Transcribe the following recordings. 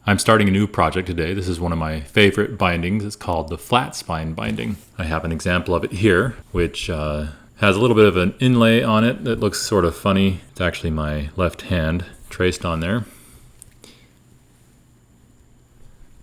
I'm starting a new project today. This is one of my favorite bindings. It's called the flat spine binding. I have an example of it here, which has a little bit of an inlay on it that looks sort of funny. It's actually my left hand traced on there.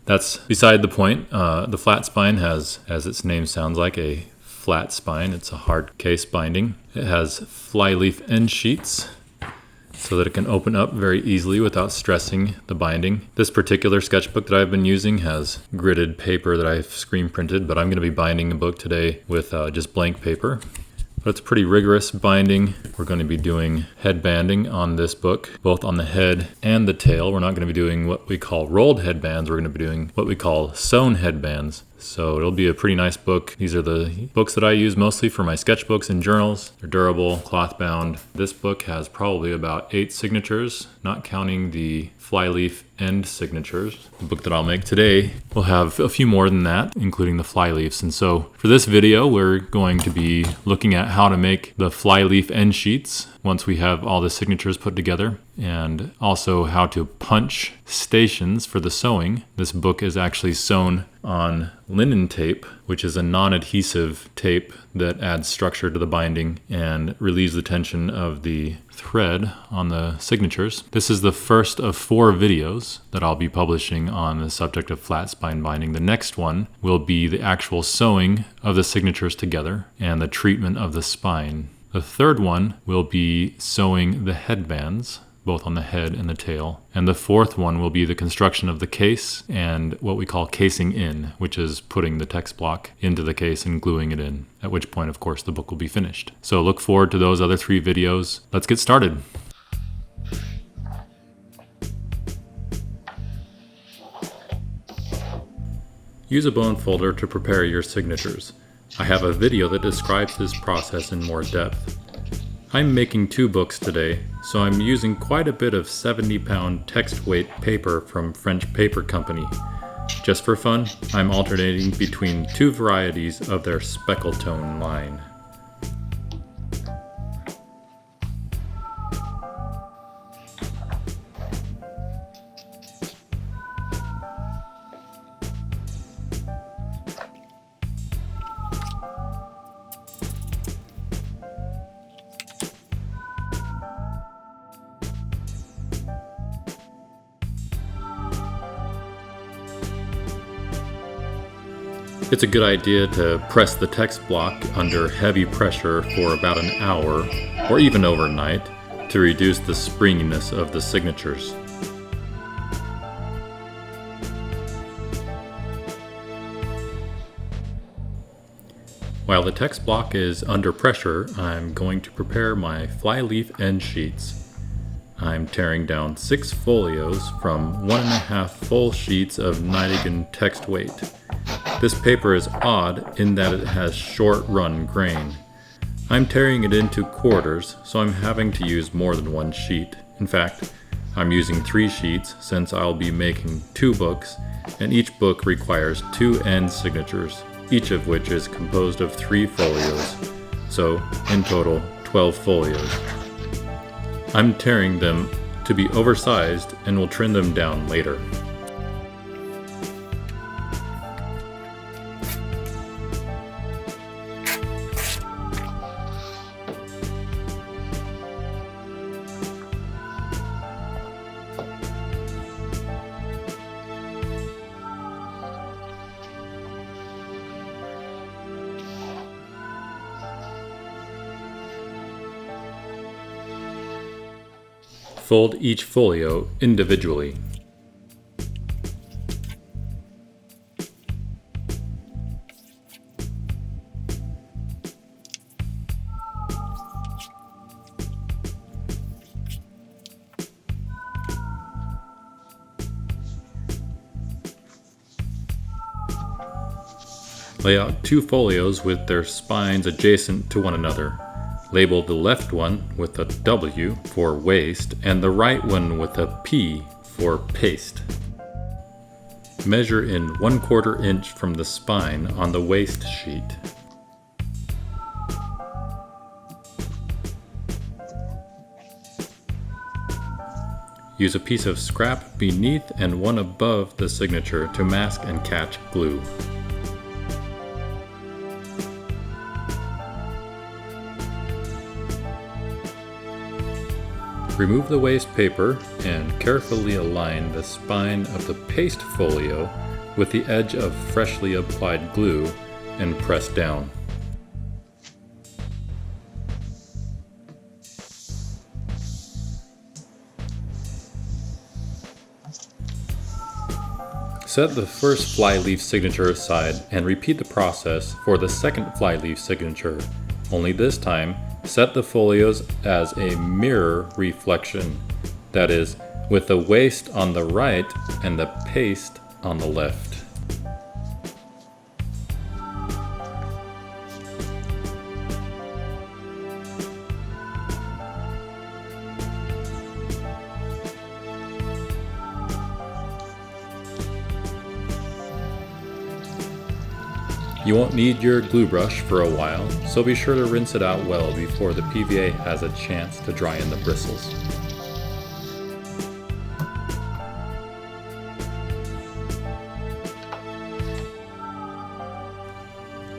That's beside the point. The flat spine has, as its name sounds like, a flat spine. It's a hard case binding. It has flyleaf end sheets so that it can open up very easily without stressing the binding. This particular sketchbook that I've been using has gridded paper that I've screen printed, but I'm going to be binding a book today with just blank paper. But it's pretty rigorous binding. We're going to be doing headbanding on this book, both on the head and the tail. We're not going to be doing what we call rolled headbands. We're going to be doing what we call sewn headbands. So it'll be a pretty nice book. These are the books that I use mostly for my sketchbooks and journals. They're durable, cloth bound. This book has probably about 8 signatures, not counting the flyleaf end signatures. The book that I'll make today will have a few more than that, including the flyleaves. And so for this video, we're going to be looking at how to make the flyleaf end sheets once we have all the signatures put together, and also how to punch stations for the sewing. This book is actually sewn on linen tape, which is a non-adhesive tape that adds structure to the binding and relieves the tension of the thread on the signatures. This is the first of 4 videos that I'll be publishing on the subject of flat spine binding. The next one will be the actual sewing of the signatures together and the treatment of the spine. The third one will be sewing the headbands, both on the head and the tail. And the fourth one will be the construction of the case and what we call casing in, which is putting the text block into the case and gluing it in, at which point, of course, the book will be finished. So look forward to those other 3 videos. Let's get started. Use a bone folder to prepare your signatures. I have a video that describes this process in more depth. I'm making 2 books today, so I'm using quite a bit of 70-pound text weight paper from French Paper Company. Just for fun, I'm alternating between 2 varieties of their speckle tone line. It's a good idea to press the text block under heavy pressure for about an hour, or even overnight, to reduce the springiness of the signatures. While the text block is under pressure, I'm going to prepare my flyleaf end sheets. I'm tearing down 6 folios from 1.5 full sheets of Nijtigen text weight. This paper is odd in that it has short run grain. I'm tearing it into quarters, so I'm having to use more than 1 sheet. In fact, I'm using 3 sheets since I'll be making 2 books, and each book requires 2 end signatures, each of which is composed of 3 folios, so in total 12 folios. I'm tearing them to be oversized and will trim them down later. Fold each folio individually. Lay out 2 folios with their spines adjacent to one another. Label the left one with a W for waist and the right one with a P for paste. Measure in 1/4 inch from the spine on the waist sheet. Use a piece of scrap beneath and one above the signature to mask and catch glue. Remove the waste paper and carefully align the spine of the paste folio with the edge of freshly applied glue and press down. Set the first flyleaf signature aside and repeat the process for the second flyleaf signature, only this time set the folios as a mirror reflection, that is, with the waste on the right and the paste on the left. You won't need your glue brush for a while, so be sure to rinse it out well before the PVA has a chance to dry in the bristles.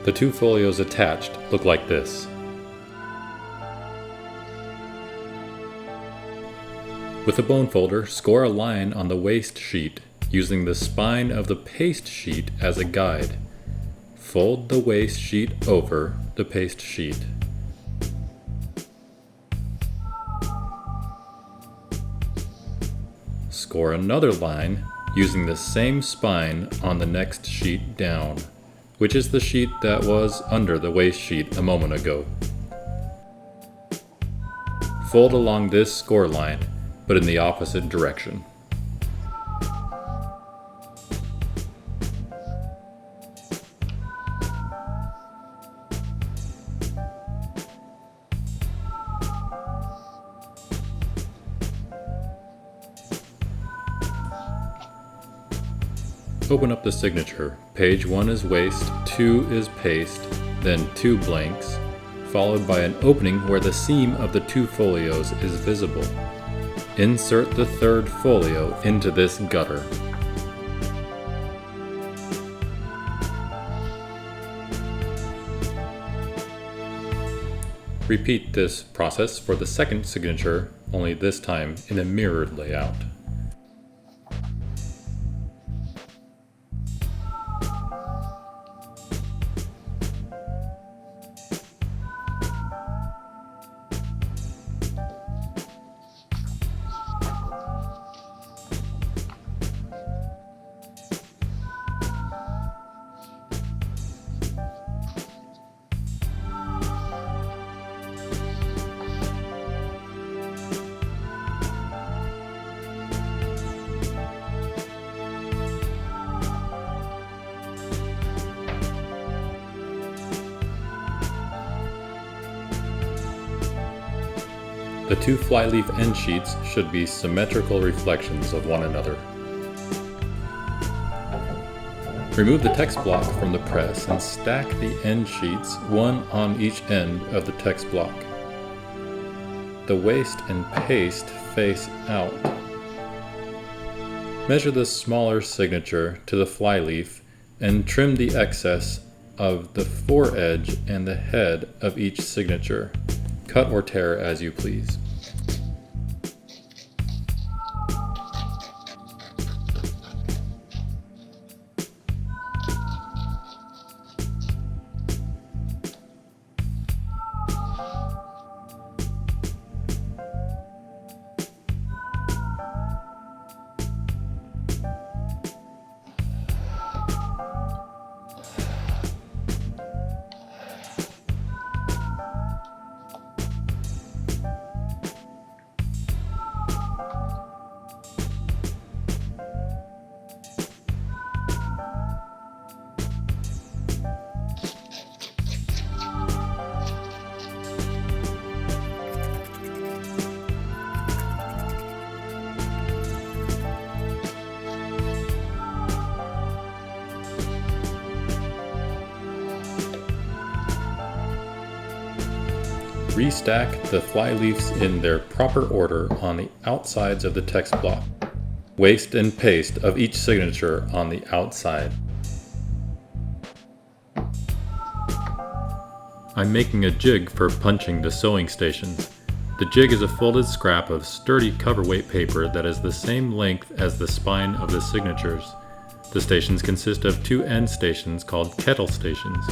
The two folios attached look like this. With a bone folder, score a line on the waste sheet using the spine of the paste sheet as a guide. Fold the waste sheet over the paste sheet. Score another line using the same spine on the next sheet down, which is the sheet that was under the waste sheet a moment ago. Fold along this score line, but in the opposite direction. Open up the signature. Page 1 is waste, 2 is paste, then 2 blanks, followed by an opening where the seam of the two folios is visible. Insert the third folio into this gutter. Repeat this process for the second signature, only this time in a mirrored layout. The two flyleaf end sheets should be symmetrical reflections of one another. Remove the text block from the press and stack the end sheets, one on each end of the text block. The waste and paste face out. Measure the smaller signature to the flyleaf and trim the excess of the foredge and the head of each signature. Cut or tear as you please. Restack the flyleaves in their proper order on the outsides of the text block. Waste and paste of each signature on the outside. I'm making a jig for punching the sewing stations. The jig is a folded scrap of sturdy coverweight paper that is the same length as the spine of the signatures. The stations consist of 2 end stations called kettle stations.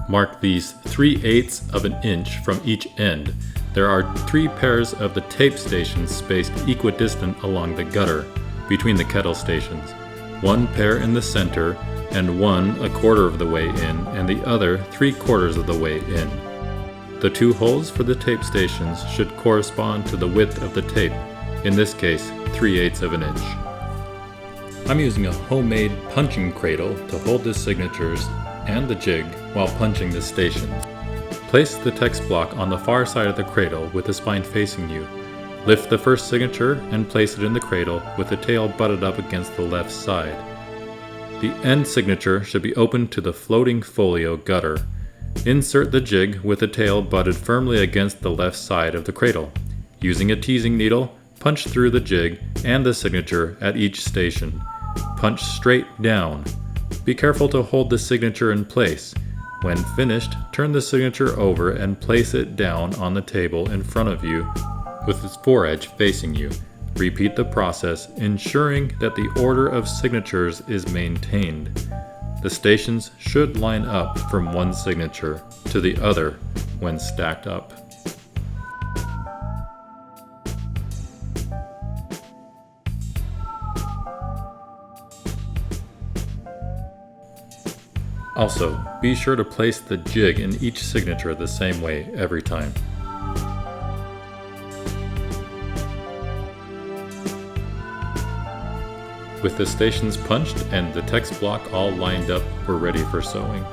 Mark these 3/8 of an inch from each end. There are 3 pairs of the tape stations spaced equidistant along the gutter between the kettle stations. 1 pair in the center and 1 1/4 of the way in and the other 3/4 of the way in. The 2 holes for the tape stations should correspond to the width of the tape, in this case 3/8 of an inch. I'm using a homemade punching cradle to hold the signatures and the jig while punching the stations. Place the text block on the far side of the cradle with the spine facing you. Lift the first signature and place it in the cradle with the tail butted up against the left side. The end signature should be open to the floating folio gutter. Insert the jig with the tail butted firmly against the left side of the cradle. Using a teasing needle, punch through the jig and the signature at each station. Punch straight down. Be careful to hold the signature in place. When finished, turn the signature over and place it down on the table in front of you with its foredge facing you. Repeat the process, ensuring that the order of signatures is maintained. The stations should line up from one signature to the other when stacked up. Also, be sure to place the jig in each signature the same way every time. With the stations punched and the text block all lined up, we're ready for sewing.